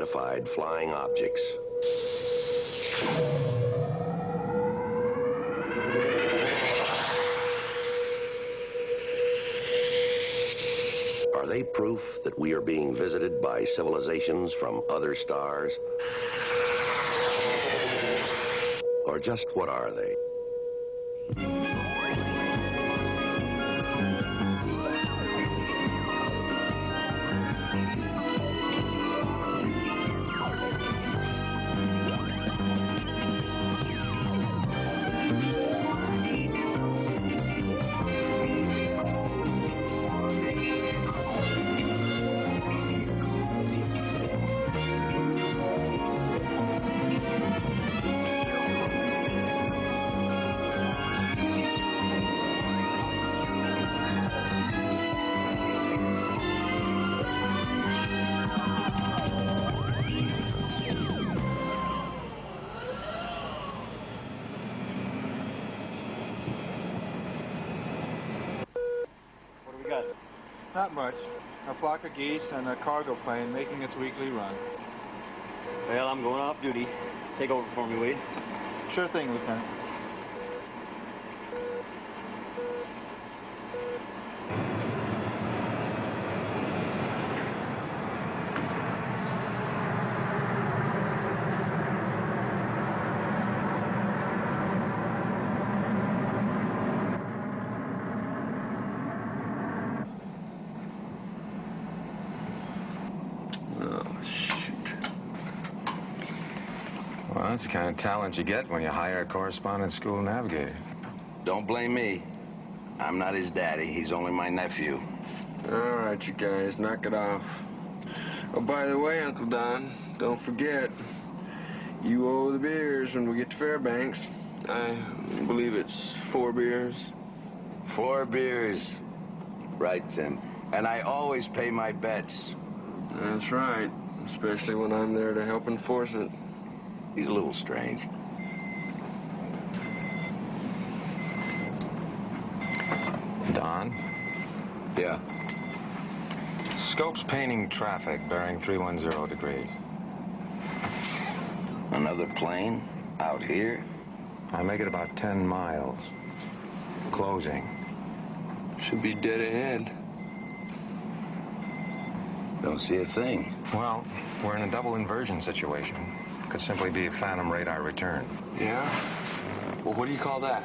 unidentified flying objects. Are they proof that we are being visited by civilizations from other stars? Or just what are they? Not much. A flock of geese and a cargo plane making its weekly run. Well, I'm going off duty. Take over for me, will you? Sure thing, Lieutenant. Well, that's the kind of talent you get when you hire a correspondence school navigator. Don't blame me. I'm not his daddy. He's only my nephew. All right, you guys, knock it off. Oh, by the way, Uncle Don, don't forget, you owe the beers when we get to Fairbanks. I believe it's 4 beers. 4 beers. Right, Tim. And I always pay my bets. That's right, especially when I'm there to help enforce it. He's a little strange. Don? Yeah. Scope's painting traffic bearing 310 degrees. Another plane out here? I make it about 10 miles. Closing. Should be dead ahead. Don't see a thing. Well, we're in a double inversion situation. Could simply be a phantom radar return. Yeah? Well, what do you call that?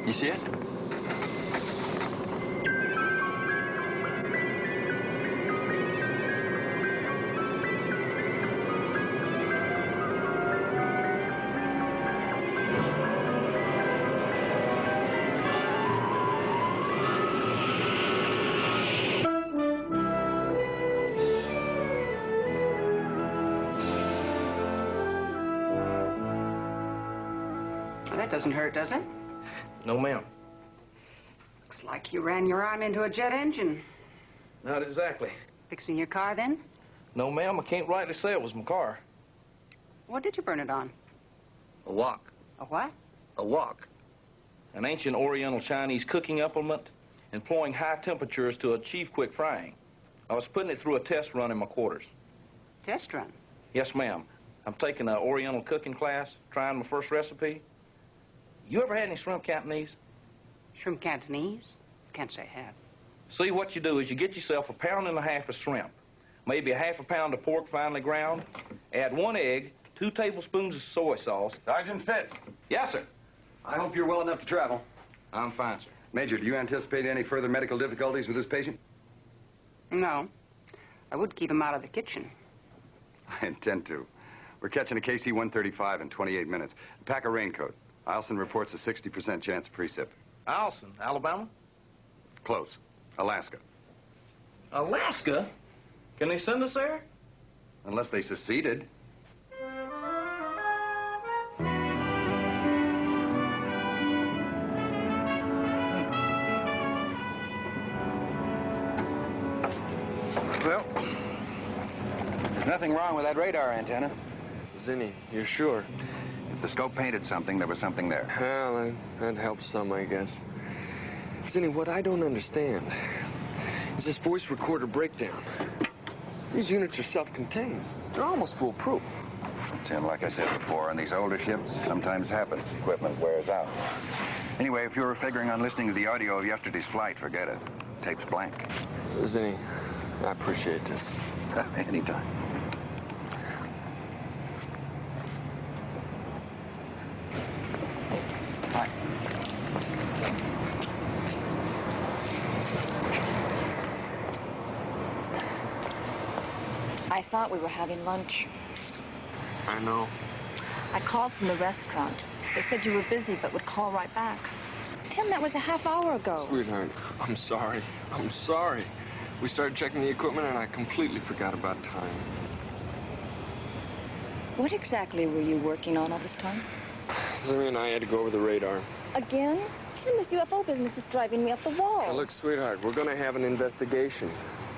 You see it? That doesn't hurt, does it? No, ma'am. Looks like you ran your arm into a jet engine. Not exactly. Fixing your car, then? No, ma'am, I can't rightly say it was my car. What did you burn it on? A wok. A what? A wok. An ancient Oriental Chinese cooking implement employing high temperatures to achieve quick frying. I was putting it through a test run in my quarters. Test run? Yes, ma'am. I'm taking an Oriental cooking class, trying my first recipe. You ever had any shrimp Cantonese? Shrimp Cantonese? Can't say I have. See, what you do is you get yourself 1.5 pounds of shrimp, maybe 1/2 pound of pork finely ground, add 1 egg, 2 tablespoons of soy sauce. Sergeant Fitz. Yes, sir. I hope you're well enough to travel. I'm fine, sir. Major, do you anticipate any further medical difficulties with this patient? No. I would keep him out of the kitchen. I intend to. We're catching a KC-135 in 28 minutes. Pack a raincoat. Eielson reports a 60% chance of precip. Eielson, Alabama? Close. Alaska. Alaska? Can they send us there? Unless they seceded. Well, nothing wrong with that radar antenna. Zinni, you're sure? If the scope painted something, there was something there. Well, that helps some, I guess. Zinni, what I don't understand is this voice recorder breakdown. These units are self-contained. They're almost foolproof. Tim, like I said before, on these older ships, sometimes happens. Equipment wears out. Anyway, if you were figuring on listening to the audio of yesterday's flight, forget it. Tape's blank. Zinni, I appreciate this. Anytime. Hi. I thought we were having lunch. I know. I called from the restaurant. They said you were busy, but would call right back. Tim, that was a half hour ago. Sweetheart, I'm sorry. I'm sorry. We started checking the equipment, and I completely forgot about time. What exactly were you working on all this time? Zinni and I had to go over the radar. Again? Tim, this UFO business is driving me up the wall. Now, look, sweetheart, we're going to have an investigation.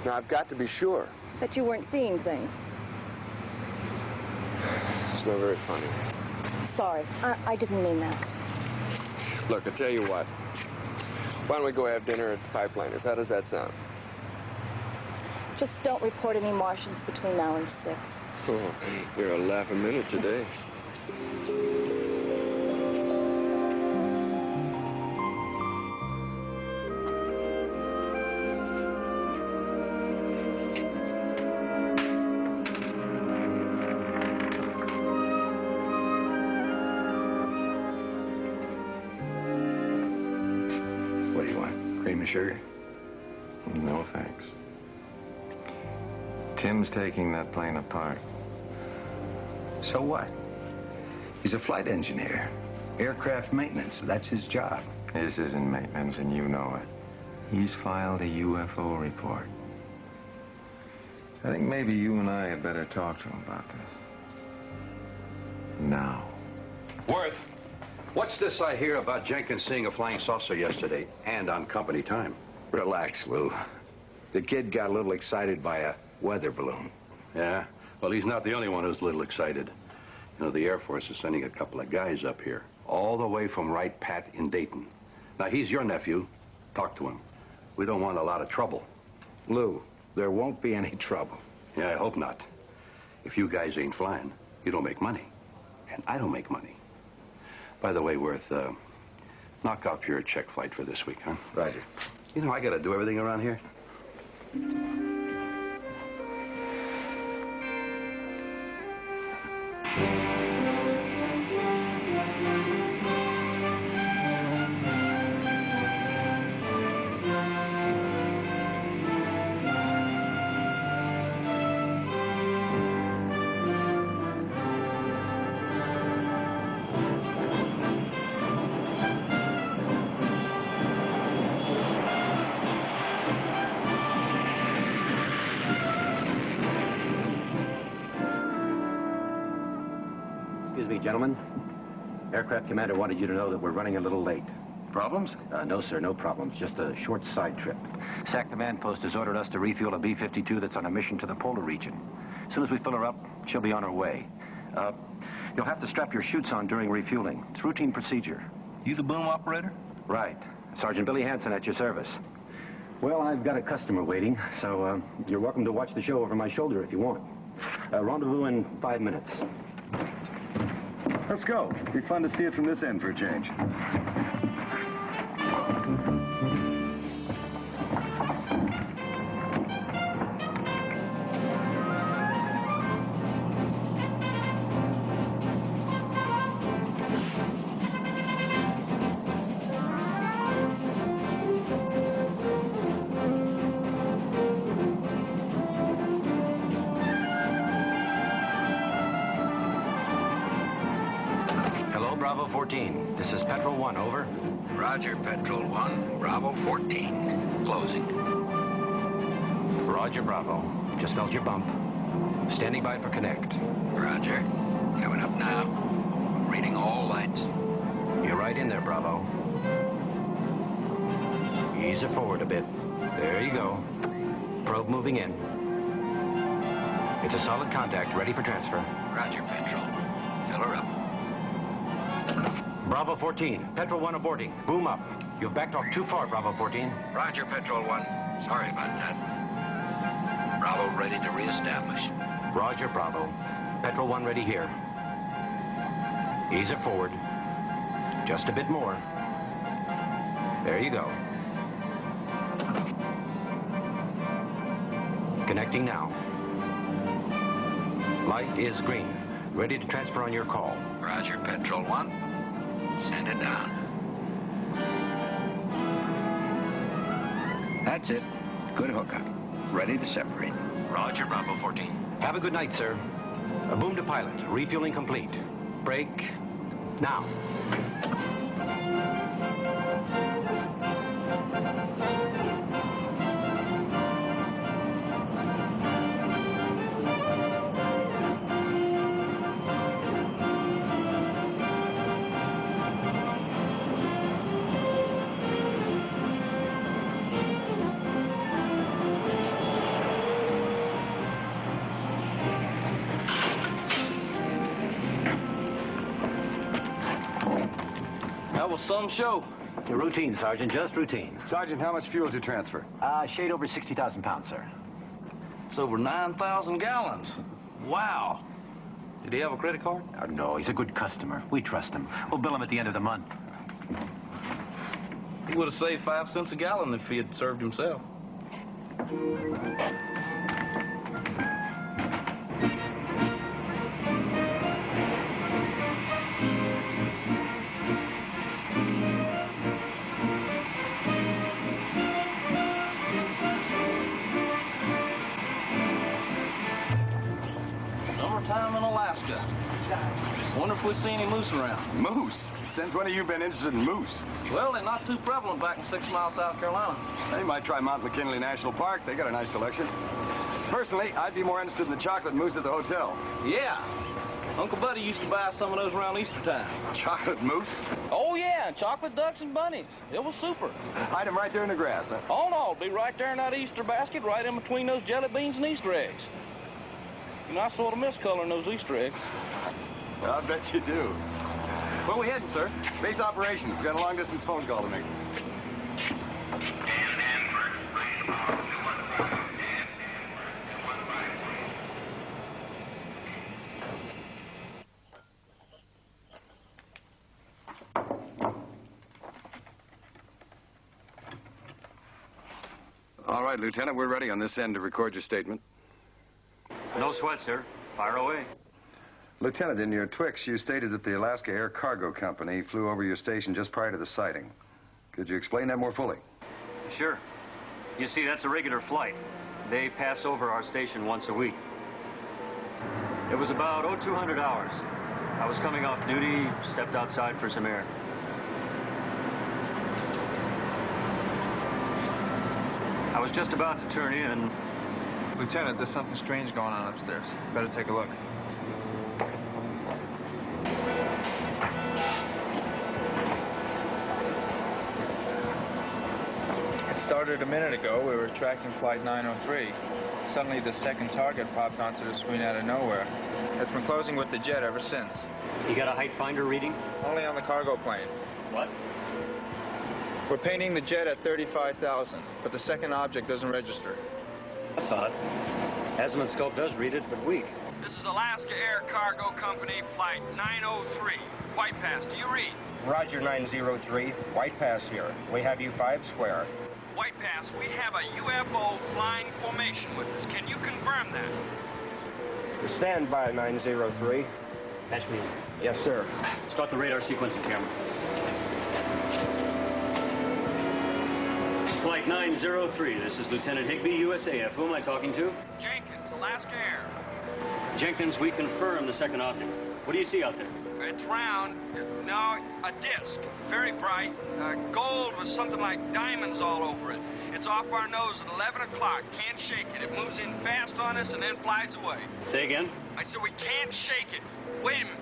Now, I've got to be sure. That you weren't seeing things. It's not very funny. Sorry, I didn't mean that. Look, I tell you what. Why don't we go have dinner at the Pipeliners? How does that sound? Just don't report any Martians between now and 6. Oh, you're a laughing minute today. What do you want? Cream and sugar? No, thanks. Tim's taking that plane apart. So what? He's a flight engineer. Aircraft maintenance. That's his job. This isn't maintenance, and you know it. He's filed a UFO report. I think maybe you and I had better talk to him about this. Now. Worth, what's this I hear about Jenkins seeing a flying saucer yesterday and on company time? Relax, Lou. The kid got a little excited by a weather balloon. Yeah? Well, he's not the only one who's a little excited. You know, the Air Force is sending a couple of guys up here, all the way from Wright Pat in Dayton. Now, he's your nephew. Talk to him. We don't want a lot of trouble. Lou, there won't be any trouble. Yeah, I hope not. If you guys ain't flying, you don't make money. And I don't make money. By the way, Worth, knock off your check flight for this week, huh? Roger. You know, I gotta do everything around here. Gentlemen, aircraft commander wanted you to know that we're running a little late. Problems? No, sir, no problems. Just a short side trip. SAC command post has ordered us to refuel a B-52 that's on a mission to the polar region. As soon as we fill her up, she'll be on her way. You'll have to strap your chutes on during refueling. It's routine procedure. You the boom operator? Right. Sergeant Billy Hansen at your service. Well, I've got a customer waiting, so you're welcome to watch the show over my shoulder if you want. Rendezvous in 5 minutes. Let's go. Be fun to see it from this end for a change. Bravo 14. This is Petrol 1, over. Roger, Petrol 1. Bravo 14. Closing. Roger, Bravo. Just felt your bump. Standing by for connect. Roger. Coming up now. Reading all lights. You're right in there, Bravo. Ease her forward a bit. There you go. Probe moving in. It's a solid contact, ready for transfer. Roger, Petrol. Fill her up. Bravo 14, Petrol 1 aborting. Boom up. You've backed off too far, Bravo 14. Roger, Petrol 1. Sorry about that. Bravo ready to reestablish. Roger, Bravo. Petrol 1 ready here. Ease her forward. Just a bit more. There you go. Connecting now. Light is green. Ready to transfer on your call. Roger, Petrol 1. Send it down. That's it. Good hookup. Ready to separate. Roger, Bravo 14. Have a good night, sir. A boom to pilot. Refueling complete. Break now. That was some show. Routine, Sergeant, just routine. Sergeant, how much fuel did you transfer? Shade over 60,000 pounds, sir. It's over 9,000 gallons. Wow. Did he have a credit card? No, he's a good customer. We trust him. We'll bill him at the end of the month. He would have saved 5 cents a gallon if he had served himself. Summertime in Alaska. Wonder if we see any moose around. Moose? Since when have you been interested in moose? Well, they're not too prevalent back in 6 Mile, South Carolina. They might try Mount McKinley National Park. They got a nice selection. Personally, I'd be more interested in the chocolate moose at the hotel. Yeah. Uncle Buddy used to buy some of those around Easter time. Chocolate moose? Oh, yeah, chocolate ducks and bunnies. It was super. Hide them right there in the grass, huh? Oh, no, it'll be right there in that Easter basket, right in between those jelly beans and Easter eggs. You know, I sort of miss coloring those Easter eggs. I bet you do. Where we heading, sir? Base operations. Got a long-distance phone call to make. All right, Lieutenant, we're ready on this end to record your statement. No sweat, sir. Fire away. Lieutenant, in your Twix, you stated that the Alaska Air Cargo Company flew over your station just prior to the sighting. Could you explain that more fully? Sure. You see, that's a regular flight. They pass over our station once a week. It was about 0200 hours. I was coming off duty, stepped outside for some air. I was just about to turn in. Lieutenant, there's something strange going on upstairs. Better take a look. It started a minute ago. We were tracking flight 903. Suddenly, the second target popped onto the screen out of nowhere. It's been closing with the jet ever since. You got a height finder reading? Only on the cargo plane. What? We're painting the jet at 35,000, but the second object doesn't register. That's odd. Azimuth scope does read it, but weak. This is Alaska Air Cargo Company, flight 903. White Pass, do you read? Roger, 903. White Pass here. We have you 5 square. White Pass, we have a UFO flying formation with us. Can you confirm that? Stand by, 903. Patch me in. Yes, sir. Start the radar sequencing camera. Flight 903, this is Lieutenant Higbee, USAF. Who am I talking to? Jenkins, Alaska Air. Jenkins, we confirm the second object. What do you see out there? It's round. No, a disc. Very bright. Gold with something like diamonds all over it. It's off our nose at 11 o'clock. Can't shake it. It moves in fast on us and then flies away. Say again? I said we can't shake it. Wait a minute.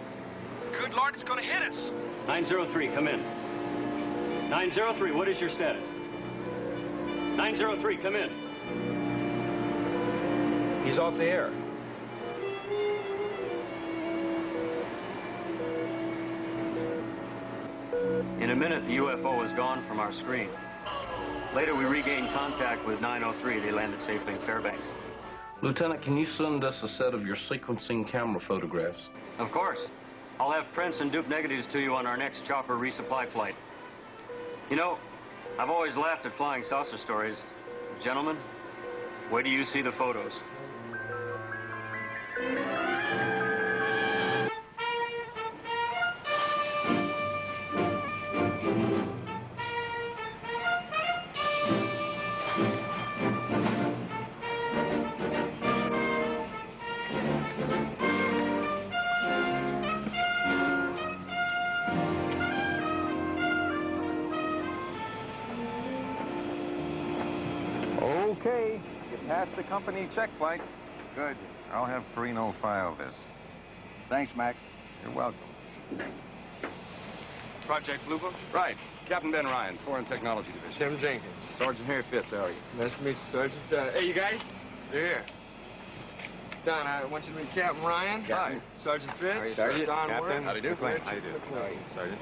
Good Lord, it's going to hit us. 903, come in. 903, what is your status? 903, come in. He's off the air. In a minute, the UFO is gone from our screen. Later, we regained contact with 903. They landed safely in Fairbanks. Lieutenant, can you send us a set of your sequencing camera photographs? Of course. I'll have prints and dupe negatives to you on our next chopper resupply flight. You know, I've always laughed at flying saucer stories. Gentlemen, wait till you see the photos. Okay, you passed the company check flight. Good. I'll have Perino file this. Thanks, Mac. You're welcome. Project Bluebook? Right. Captain Ben Ryan, Foreign Technology Division. Jim Jenkins. Sergeant Harry Fitz, how are you? Nice to meet you, Sergeant. Hey, you guys? You're here. Don, I want you to meet Captain Ryan. Hi. Sergeant Fitz. Sergeant. Don Captain. Warren. How do you do? How do you do? Sergeant.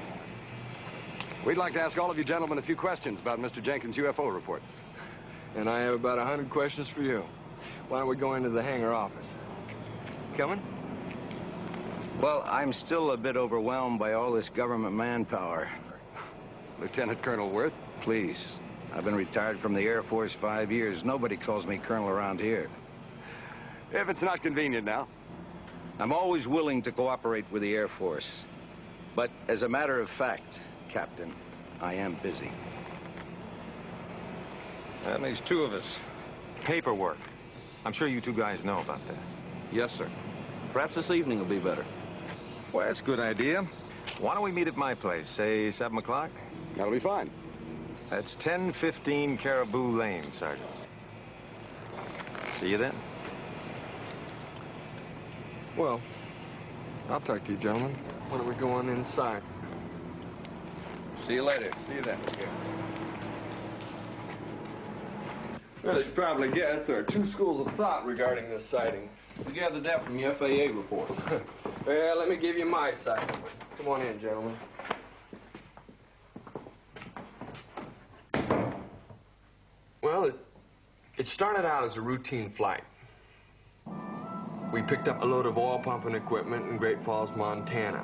We'd like to ask all of you gentlemen a few questions about Mr. Jenkins' UFO report. And I have about 100 questions for you. Why don't we go into the hangar office? Coming? Well, I'm still a bit overwhelmed by all this government manpower. Lieutenant Colonel Worth? Please. I've been retired from the Air Force 5 years. Nobody calls me Colonel around here. If it's not convenient now. I'm always willing to cooperate with the Air Force. But as a matter of fact, Captain, I am busy. That makes two of us. Paperwork. I'm sure you two guys know about that. Yes, sir. Perhaps this evening will be better. Well, that's a good idea. Why don't we meet at my place, say 7 o'clock? That'll be fine. That's 1015 Caribou Lane, Sergeant. See you then. Well, I'll talk to you, gentlemen. Why don't we go on inside? See you later. See you then. Well, as you probably guessed, there are two schools of thought regarding this sighting. We gathered that from the FAA report. Well, let me give you my side. Come on in, gentlemen. Well, it started out as a routine flight. We picked up a load of oil pumping equipment in Great Falls, Montana.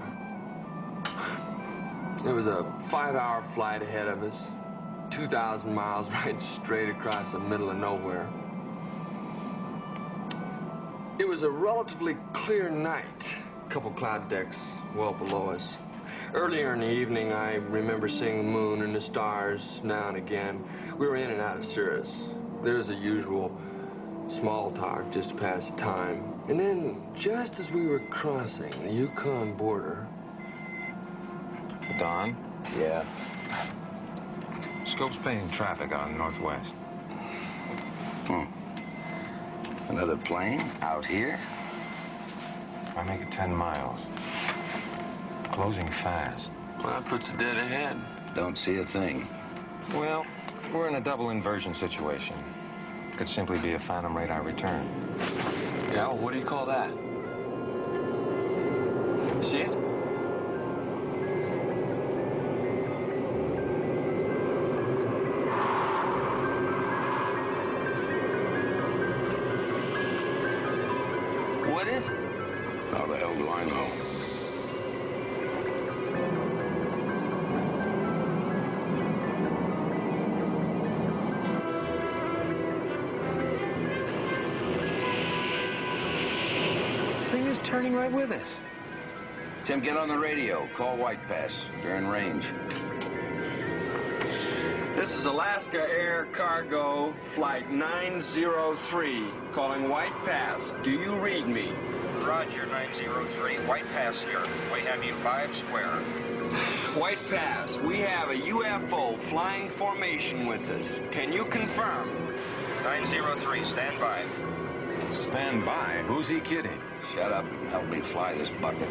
There was a 5-hour flight ahead of us, 2,000 miles right straight across the middle of nowhere. It was a relatively clear night, a couple cloud decks well below us. Earlier in the evening, I remember seeing the moon and the stars now and again. We were in and out of Cirrus. There was the usual small talk just to pass the time. And then, just as we were crossing the Yukon border... Don? Yeah? Scope's painting traffic on Northwest. Another plane out here? I make it 10 miles. Closing fast. Well, that puts it dead ahead. Don't see a thing. Well, we're in a double inversion situation. Could simply be a phantom radar return. Yeah, well, what do you call that? See it? What is it? How the hell do I know? Thing is turning right with us. Tim, get on the radio. Call White Pass. You're in range. This is Alaska Air Cargo Flight 903, calling White Pass. Do you read me? Roger, 903. White Pass here. We have you 5 square. White Pass, we have a UFO flying formation with us. Can you confirm? 903, stand by. Stand by? Who's he kidding? Shut up and help me fly this bucket.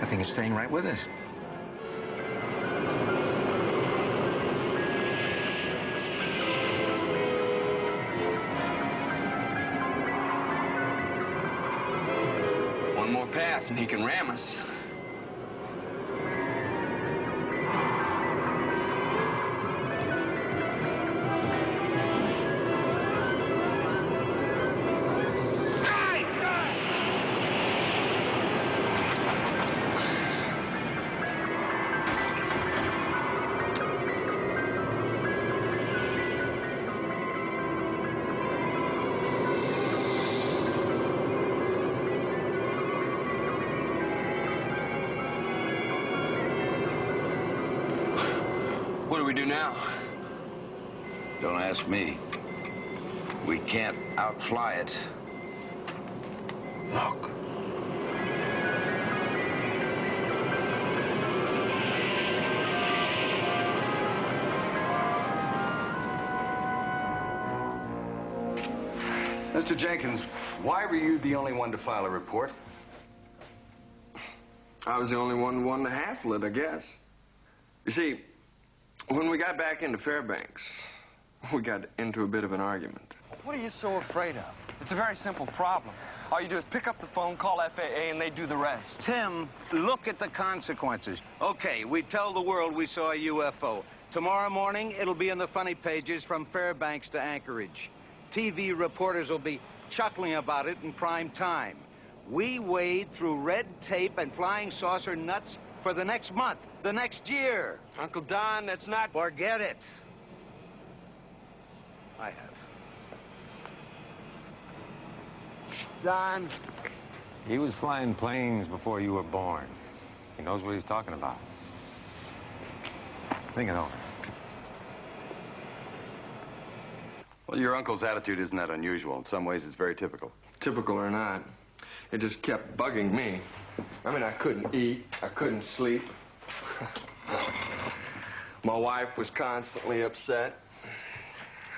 I think it's staying right with us. One more pass and he can ram us. we do now? Don't ask me. We can't outfly it. Look. Mr. Jenkins, why were you the only one to file a report? I was the only one to hassle it, I guess. You see, when we got back into Fairbanks, we got into a bit of an argument. What are you so afraid of? It's a very simple problem. All you do is pick up the phone, call FAA, and they do the rest. Tim, look at the consequences. Okay, we tell the world we saw a UFO. Tomorrow morning, it'll be in the funny pages from Fairbanks to Anchorage. TV reporters will be chuckling about it in prime time. We wade through red tape and flying saucer nuts for the next month, the next year. Uncle Don, that's not... Forget it. I have. Don. He was flying planes before you were born. He knows what he's talking about. Think it over. Well, your uncle's attitude isn't that unusual. In some ways, it's very typical. Typical or not, it just kept bugging me. I mean, I couldn't eat, I couldn't sleep. My wife was constantly upset.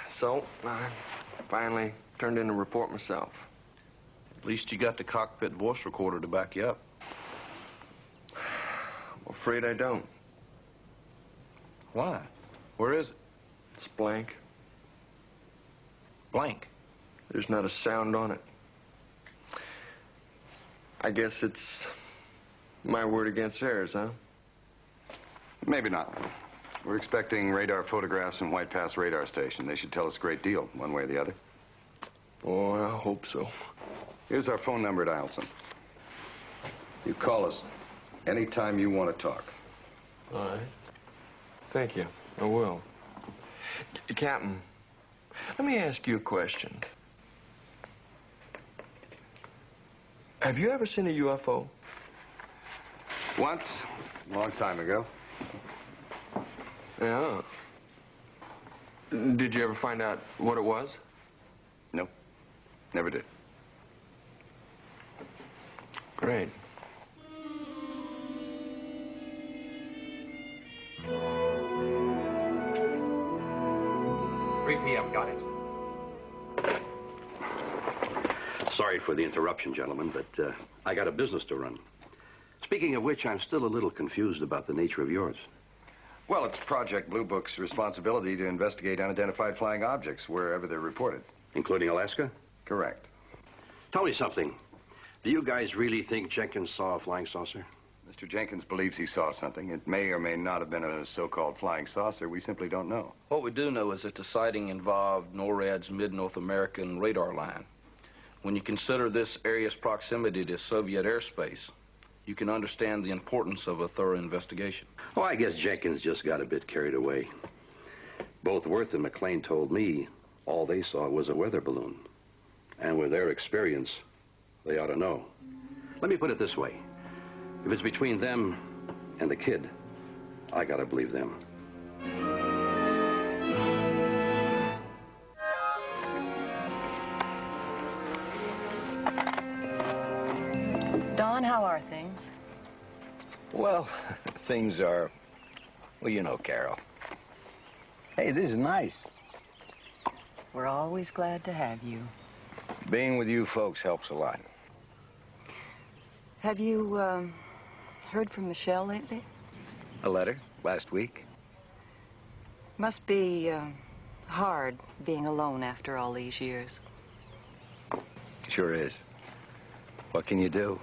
So, I finally turned in a report myself. At least you got the cockpit voice recorder to back you up. I'm afraid I don't. Why? Where is it? It's blank. Blank? There's not a sound on it. I guess it's my word against theirs, huh? Maybe not. We're expecting radar photographs from White Pass radar station. They should tell us a great deal, one way or the other. Oh, I hope so. Here's our phone number at Eielson. You call us anytime you want to talk. All right. Thank you. I will. Captain, let me ask you a question. Have you ever seen a UFO? Once, a long time ago. Yeah. Did you ever find out what it was? No, never did. Great. 3 p.m., got it. Sorry for the interruption, gentlemen, but I got a business to run. Speaking of which, I'm still a little confused about the nature of yours. Well, it's Project Bluebook's responsibility to investigate unidentified flying objects wherever they're reported. Including Alaska? Correct. Tell me something. Do you guys really think Jenkins saw a flying saucer? Mr. Jenkins believes he saw something. It may or may not have been a so-called flying saucer. We simply don't know. What we do know is that the sighting involved NORAD's Mid-North American radar line. When you consider this area's proximity to Soviet airspace, you can understand the importance of a thorough investigation. Oh, I guess Jenkins just got a bit carried away. Both Worth and McLean told me all they saw was a weather balloon. And with their experience, they ought to know. Let me put it this way. If it's between them and the kid, I gotta believe them. Don, how are things? Well, things are, well, you know, Carol. Hey, this is nice. We're always glad to have you. Being with you folks helps a lot. Have you, heard from Michelle lately? A letter last week. Must be, hard being alone after all these years. Sure is. What can you do?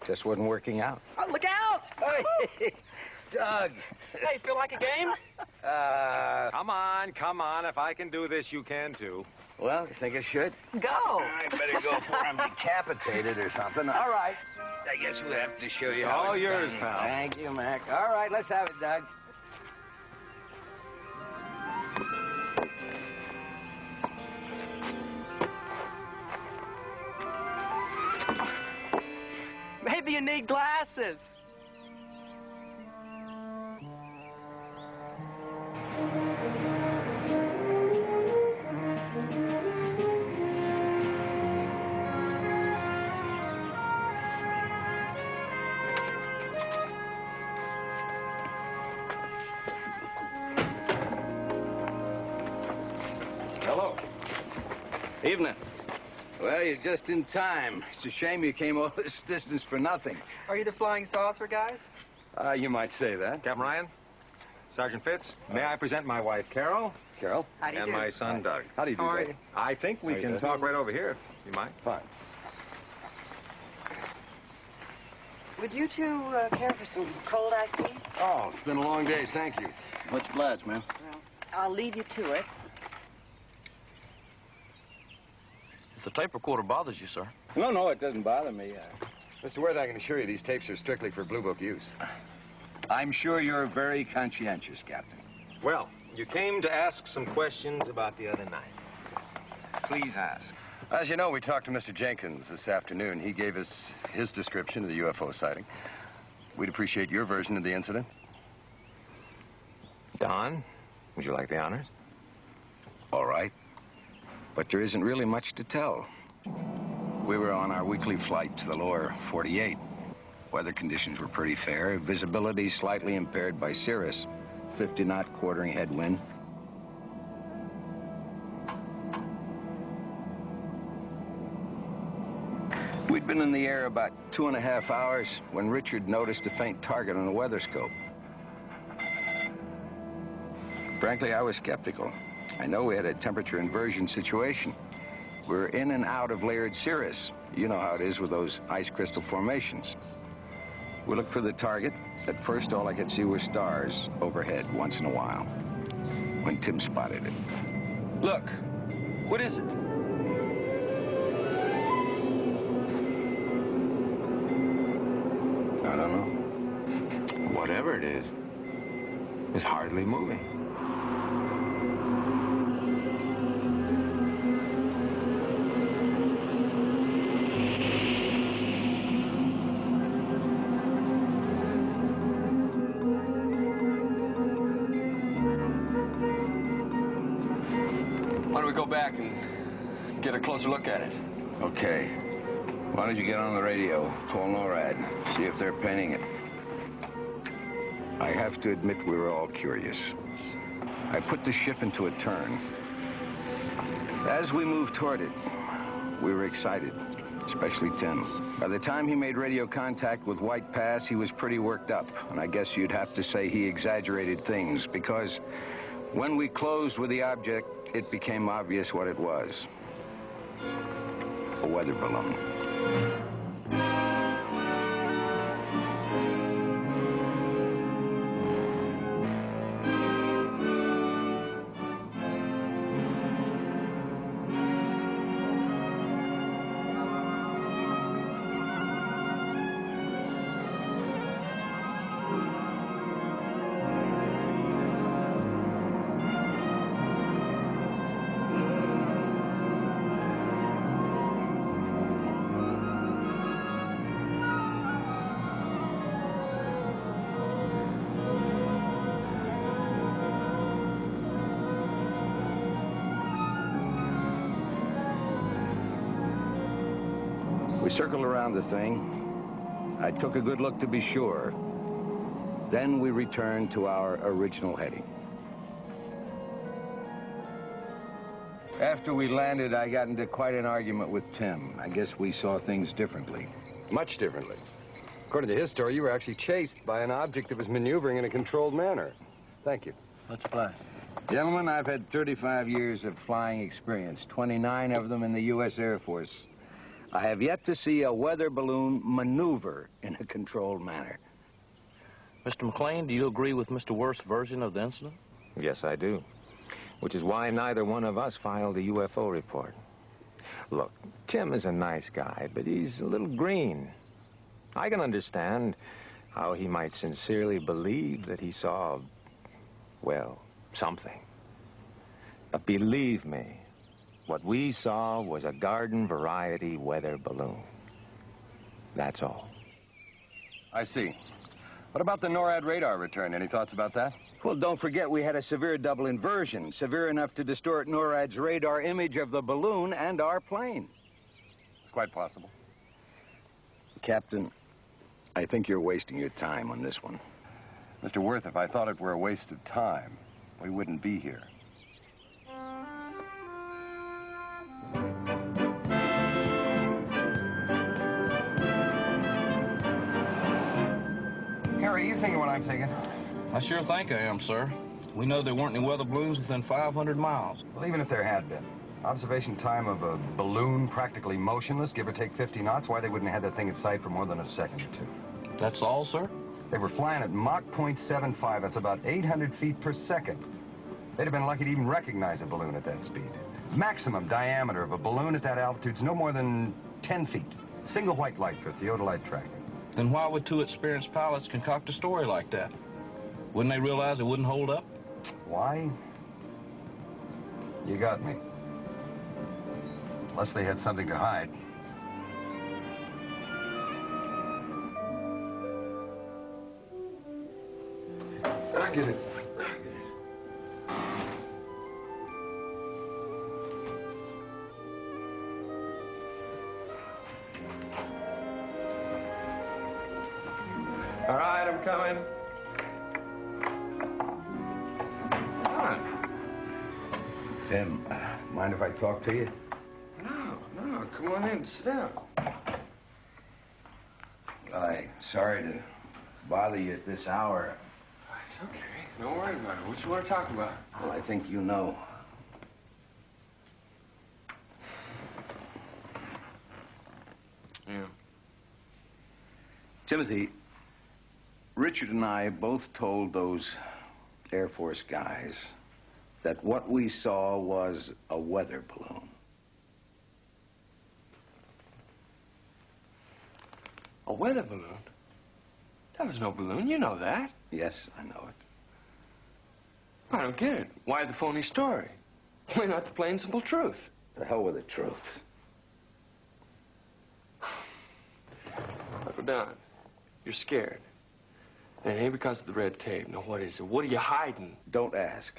Just wasn't working out. Oh, look out! Hey, Doug. Hey, feel like a game? Come on. If I can do this, you can too. Well, you think I should? Go! I better go before I'm decapitated or something. All right. I guess we'll have to show you It's how all it's yours, done. pal. Thank you, Mac. All right, let's have it, Doug. Maybe you need glasses. Evening. Well, you're just in time. It's a shame you came all this distance for nothing. Are you the flying saucer guys? You might say that. Captain Ryan, Sergeant Fitz, may I present my wife, Carol? Carol? How do you and do? my son, Doug. How do you do, How are Doug? you? I think we can talk right over here, if you mind. Fine. Would you two care for some cold iced tea? Oh, it's been a long day. Thank you. Much obliged, ma'am. Well, I'll leave you to it. If the tape recorder bothers you, sir. No, it doesn't bother me. Mr. Worth, I can assure you these tapes are strictly for Bluebook use. I'm sure you're very conscientious, Captain. Well, you came to ask some questions about the other night. Please ask. As you know, we talked to Mr. Jenkins this afternoon. He gave us his description of the UFO sighting. We'd appreciate your version of the incident. Don, would you like the honors? All right. But there isn't really much to tell. We were on our weekly flight to the lower 48. Weather conditions were pretty fair. Visibility slightly impaired by cirrus. 50-knot quartering headwind. We'd been in the air about 2.5 hours when Richard noticed a faint target on the weather scope. Frankly, I was skeptical. I know we had a temperature inversion situation. We were in and out of layered cirrus. You know how it is with those ice crystal formations. We looked for the target. At first, all I could see were stars overhead once in a while. When Tim spotted it. Look, what is it? I don't know. Whatever it is, it's hardly moving. Why don't we go back and get a closer look at it? Okay. Why don't you get on the radio, call NORAD, see if they're painting it. I have to admit we were all curious. I put the ship into a turn. As we moved toward it, we were excited, especially Tim. By the time he made radio contact with White Pass, he was pretty worked up, and I guess you'd have to say he exaggerated things, because when we closed with the object, it became obvious what it was. A weather balloon. We circled around the thing. I took a good look to be sure. Then we returned to our original heading. After we landed, I got into quite an argument with Tim. I guess we saw things differently. Much differently. According to his story, you were actually chased by an object that was maneuvering in a controlled manner. Thank you. Let's fly. Gentlemen, I've had 35 years of flying experience, 29 of them in the U.S. Air Force. I have yet to see a weather balloon maneuver in a controlled manner. Mr. McLean, do you agree with Mr. Worth's version of the incident? Yes, I do. Which is why neither one of us filed a UFO report. Look, Tim is a nice guy, but he's a little green. I can understand how he might sincerely believe that he saw, well, something. But believe me, what we saw was a garden variety weather balloon. That's all. I see. What about the NORAD radar return? Any thoughts about that? Well, don't forget we had a severe double inversion, severe enough to distort NORAD's radar image of the balloon and our plane. It's quite possible. Captain, I think you're wasting your time on this one. Mr. Worth, if I thought it were a waste of time, we wouldn't be here. I sure think I am, sir. We know there weren't any weather balloons within 500 miles. Well, even if there had been, observation time of a balloon practically motionless, give or take 50 knots, why they wouldn't have had that thing in sight for more than a second or two? That's all, sir? They were flying at Mach 0.75. That's about 800 feet per second. They'd have been lucky to even recognize a balloon at that speed. Maximum diameter of a balloon at that altitude is no more than 10 feet. Single white light for theodolite tracking. Then why would two experienced pilots concoct a story like that? Wouldn't they realize it wouldn't hold up? Why? You got me. Unless they had something to hide. I get it. All right, I'm coming. Come on. Tim, mind if I talk to you? No, come on in, sit down. Well, I'm sorry to bother you at this hour. It's okay, don't worry about it. What you want to talk about? Well, I think you know. Yeah. Timothy, Richard and I both told those Air Force guys that what we saw was a weather balloon. A weather balloon? That was no balloon, you know that. Yes, I know it. I don't get it. Why the phony story? Why not the plain, simple truth? The hell with the truth. Uncle Don, you're scared. And it ain't because of the red tape. No, what is it? What are you hiding? Don't ask.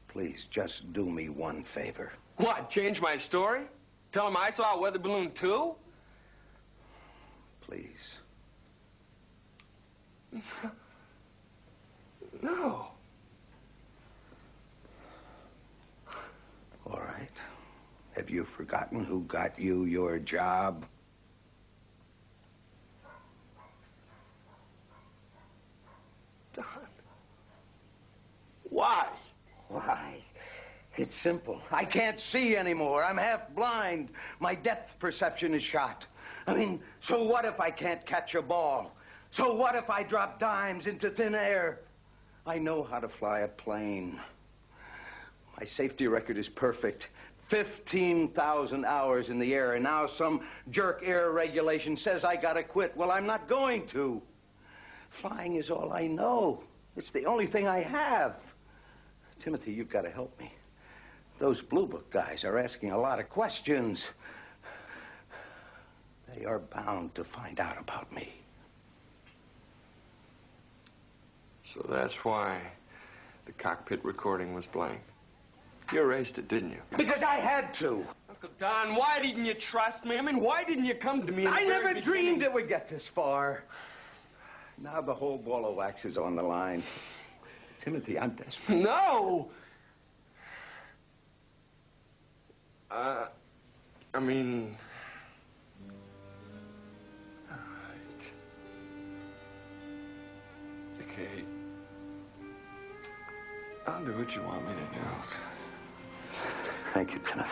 Please, just do me one favor. What, change my story? Tell him I saw a weather balloon too? Please. No. All right. Have you forgotten who got you your job? Don. Why? Why? It's simple. I can't see anymore. I'm half blind. My depth perception is shot. I mean, so what if I can't catch a ball? So what if I drop dimes into thin air? I know how to fly a plane. My safety record is perfect. 15,000 hours in the air, and now some jerk air regulation says I gotta quit. Well, I'm not going to. Flying is all I know. It's the only thing I have. Timothy, you've got to help me. Those Bluebook guys are asking a lot of questions. They are bound to find out about me. So that's why the cockpit recording was blank. You erased it, didn't you? Because I had to. Uncle Don, why didn't you trust me? I mean, why didn't you come to me in the I very never dreamed beginning? it would get this far. Now the whole ball of wax is on the line. Timothy, I'm desperate. No! I mean... All right. Okay. I'll do what you want me to do. Thank you, Timothy.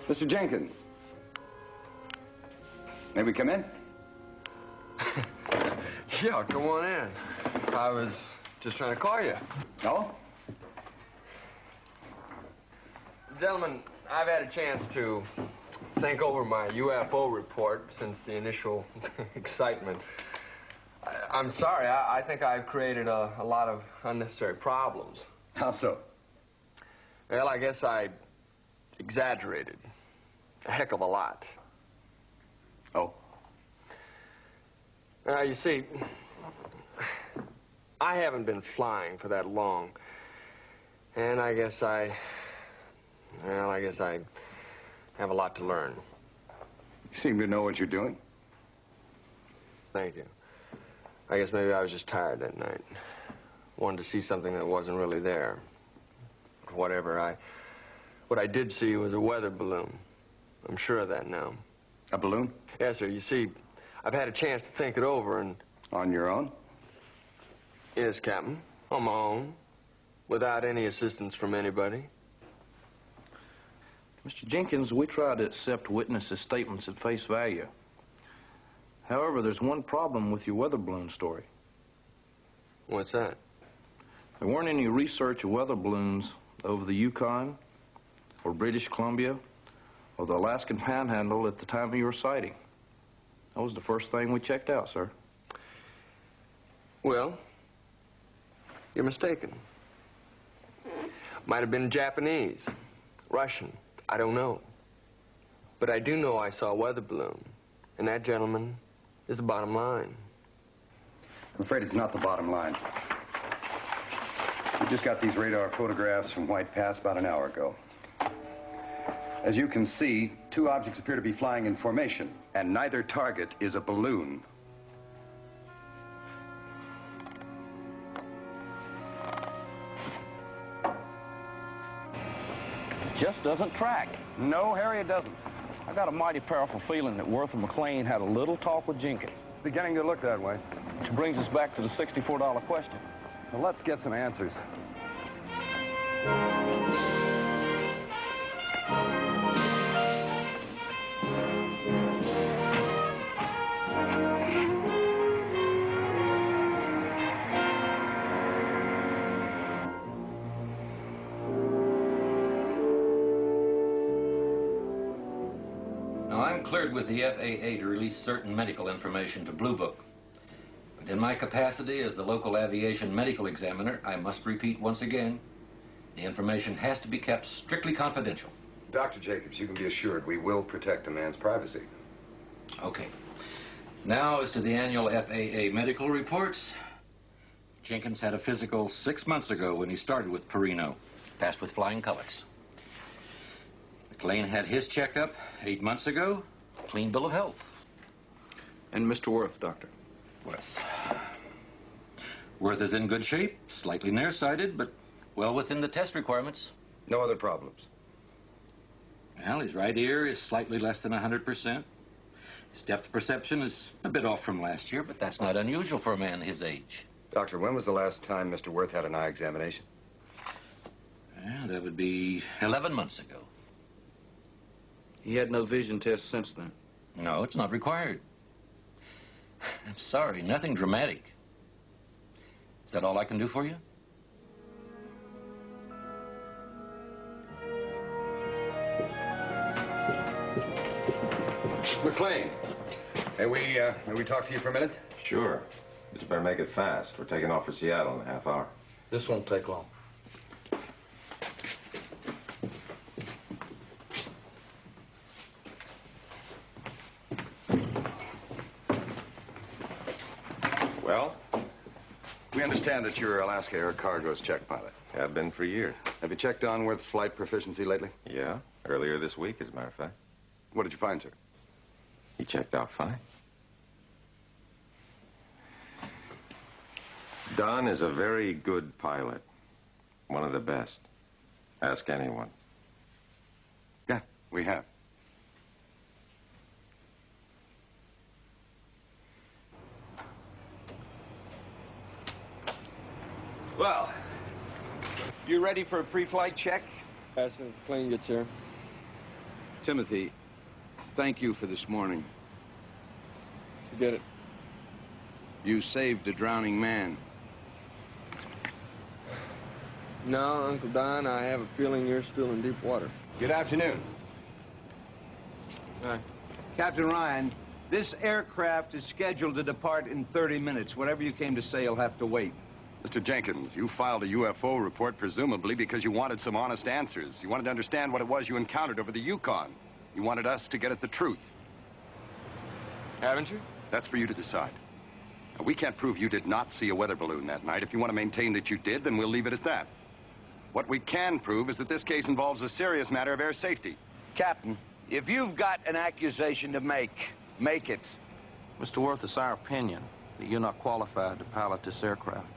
Mr. Jenkins. May we come in? Yeah, come on in. I was just trying to call you. No? Gentlemen, I've had a chance to think over my UFO report since the initial excitement. I'm sorry, I think I've created a lot of unnecessary problems. How so? Well, I guess I exaggerated a heck of a lot. Oh? You see, I haven't been flying for that long. And I guess I have a lot to learn. You seem to know what you're doing. Thank you. I guess maybe I was just tired that night. Wanted to see something that wasn't really there. Whatever, what I did see was a weather balloon. I'm sure of that now. A balloon? Yes, sir. You see, I've had a chance to think it over and... On your own? Yes, Captain. On my own. Without any assistance from anybody. Mr. Jenkins, we try to accept witnesses' statements at face value. However, there's one problem with your weather balloon story. What's that? There weren't any research of weather balloons over the Yukon or British Columbia or the Alaskan Panhandle at the time of your sighting. That was the first thing we checked out, sir. Well, you're mistaken. Might have been Japanese, Russian, I don't know. But I do know I saw a weather balloon, and that, gentleman, is the bottom line. I'm afraid it's not the bottom line. We just got these radar photographs from White Pass about an hour ago. As you can see, two objects appear to be flying in formation, and neither target is a balloon. It just doesn't track. No, Harry, it doesn't. I got a mighty powerful feeling that Worth and McLean had a little talk with Jenkins. It's beginning to look that way. Which brings us back to the $64 question. Well, let's get some answers. I'm cleared with the FAA to release certain medical information to Bluebook. But in my capacity as the local aviation medical examiner, I must repeat once again, the information has to be kept strictly confidential. Dr. Jacobs, you can be assured we will protect a man's privacy. Okay. Now, as to the annual FAA medical reports, Jenkins had a physical 6 months ago when he started with Perino, passed with flying colors. McLean had his checkup 8 months ago, clean bill of health. And Mr. Worth, Doctor? Worth is in good shape, slightly nearsighted, but well within the test requirements. No other problems? Well, his right ear is slightly less than 100%. His depth perception is a bit off from last year, but that's not unusual for a man his age. Doctor, when was the last time Mr. Worth had an eye examination? Well, that would be 11 months ago. He had no vision test since then? No, it's not required. I'm sorry, nothing dramatic. Is that all I can do for you? McLean, may we talk to you for a minute? Sure. But you better make it fast. We're taking off for Seattle in a half hour. This won't take long. Well, we understand that you're Alaska Air Cargo's check pilot. Have been for years. Have you checked on Worth's flight proficiency lately? Yeah, earlier this week, as a matter of fact. What did you find, sir? He checked out fine. Don is a very good pilot. One of the best. Ask anyone. Yeah, we have. Well, you ready for a pre-flight check? As the plane gets here. Timothy, thank you for this morning. Forget it. You saved a drowning man. No, Uncle Don, I have a feeling you're still in deep water. Good afternoon. Hi. Captain Ryan, this aircraft is scheduled to depart in 30 minutes. Whatever you came to say, you'll have to wait. Mr. Jenkins, you filed a UFO report presumably because you wanted some honest answers. You wanted to understand what it was you encountered over the Yukon. You wanted us to get at the truth. Haven't you? That's for you to decide. Now, we can't prove you did not see a weather balloon that night. If you want to maintain that you did, then we'll leave it at that. What we can prove is that this case involves a serious matter of air safety. Captain, if you've got an accusation to make it. Mr. Worth, it's our opinion that you're not qualified to pilot this aircraft.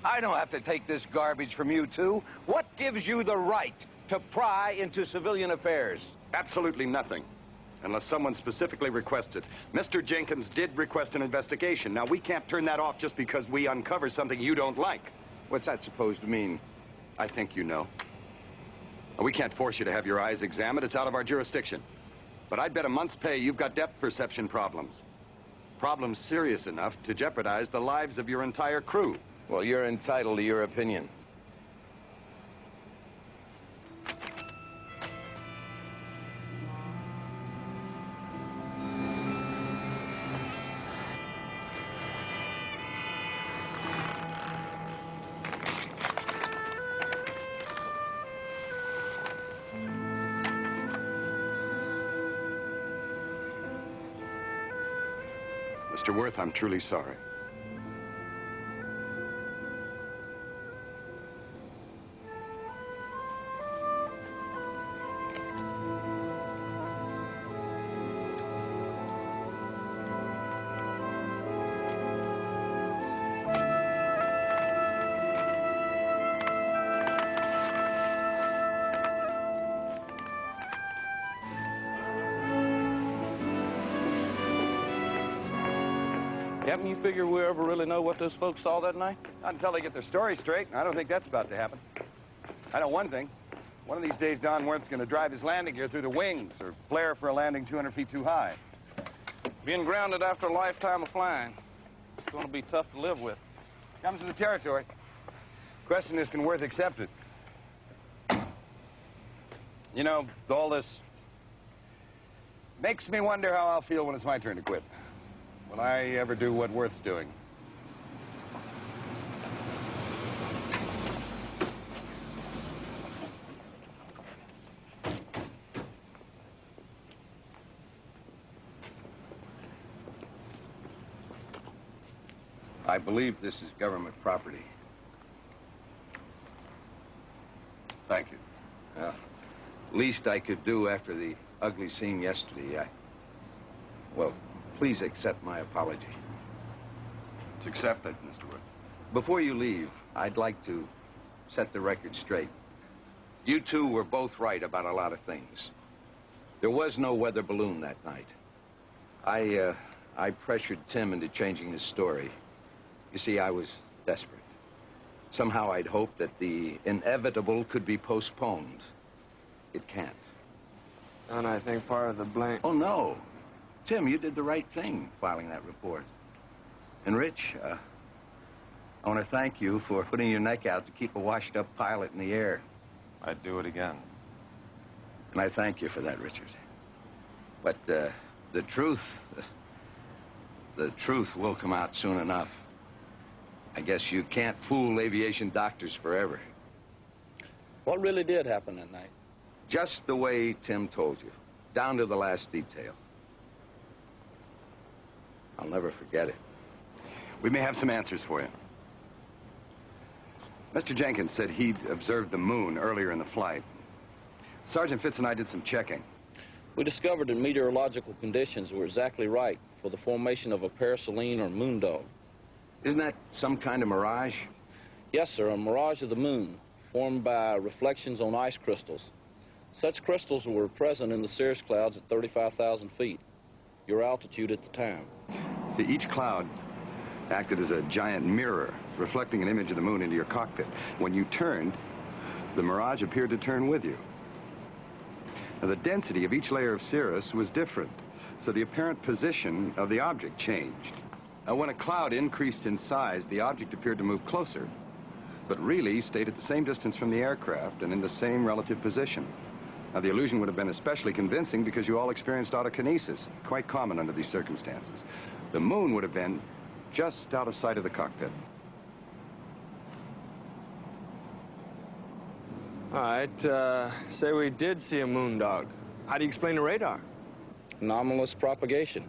I don't have to take this garbage from you two. What gives you the right to pry into civilian affairs? Absolutely nothing, unless someone specifically requested. Mr. Jenkins did request an investigation. Now, we can't turn that off just because we uncover something you don't like. What's that supposed to mean? I think you know. We can't force you to have your eyes examined. It's out of our jurisdiction. But I'd bet a month's pay you've got depth perception problems. Problems serious enough to jeopardize the lives of your entire crew. Well, you're entitled to your opinion. Mr. Worth, I'm truly sorry. Captain, you figure we'll ever really know what those folks saw that night? Not until they get their story straight. I don't think that's about to happen. I know one thing. One of these days, Don Worth's going to drive his landing gear through the wings or flare for a landing 200 feet too high. Being grounded after a lifetime of flying, it's going to be tough to live with. Comes to the territory. Question is, can Worth accept it? You know, all this makes me wonder how I'll feel when it's my turn to quit. Will I ever do what Worth's doing? I believe this is government property. Thank you. Least I could do after the ugly scene yesterday. Well, please accept my apology. It's accepted, Mr. Worth. Before you leave, I'd like to set the record straight. You two were both right about a lot of things. There was no weather balloon that night. I pressured Tim into changing his story. You see, I was desperate. Somehow I'd hoped that the inevitable could be postponed. It can't. And I think part of the blame... Oh, no. Tim, you did the right thing filing that report. And Rich, I want to thank you for putting your neck out to keep a washed-up pilot in the air. I'd do it again. And I thank you for that, Richard. But the truth will come out soon enough. I guess you can't fool aviation doctors forever. What really did happen that night? Just the way Tim told you, down to the last detail. I'll never forget it. We may have some answers for you. Mr. Jenkins said he'd observed the moon earlier in the flight. Sergeant Fitz and I did some checking. We discovered that meteorological conditions were exactly right for the formation of a paraselene or moondog. Isn't that some kind of mirage? Yes, sir, a mirage of the moon, formed by reflections on ice crystals. Such crystals were present in the cirrus clouds at 35,000 feet, your altitude at the time. See, each cloud acted as a giant mirror, reflecting an image of the moon into your cockpit. When you turned, the mirage appeared to turn with you. Now, the density of each layer of cirrus was different, so the apparent position of the object changed. Now, when a cloud increased in size, the object appeared to move closer, but really stayed at the same distance from the aircraft and in the same relative position. Now, the illusion would have been especially convincing because you all experienced autokinesis, quite common under these circumstances. The moon would have been just out of sight of the cockpit. All right, say we did see a moondog. How do you explain the radar? Anomalous propagation.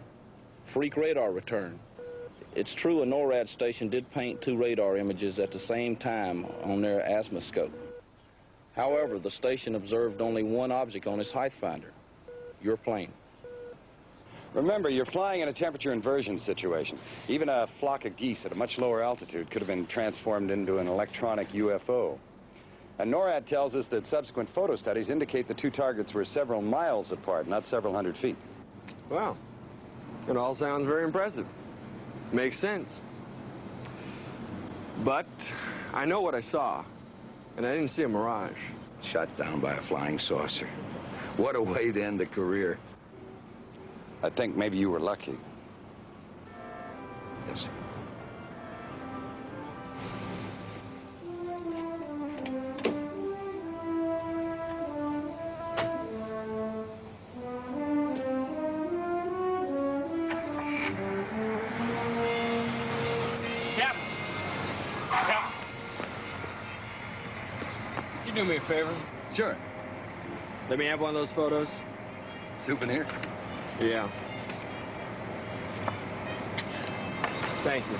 Freak radar return. It's true a NORAD station did paint two radar images at the same time on their azimuth scope. However, the station observed only one object on its height finder, your plane. Remember, you're flying in a temperature inversion situation. Even a flock of geese at a much lower altitude could have been transformed into an electronic UFO. And NORAD tells us that subsequent photo studies indicate the two targets were several miles apart, not several hundred feet. Wow. It all sounds very impressive. Makes sense. But I know what I saw, and I didn't see a mirage. Shot down by a flying saucer. What a way to end a career. I think maybe you were lucky. Yes, sir. Cap! Cap! You do me a favor? Sure. Let me have one of those photos. Souvenir? Yeah. Thank you.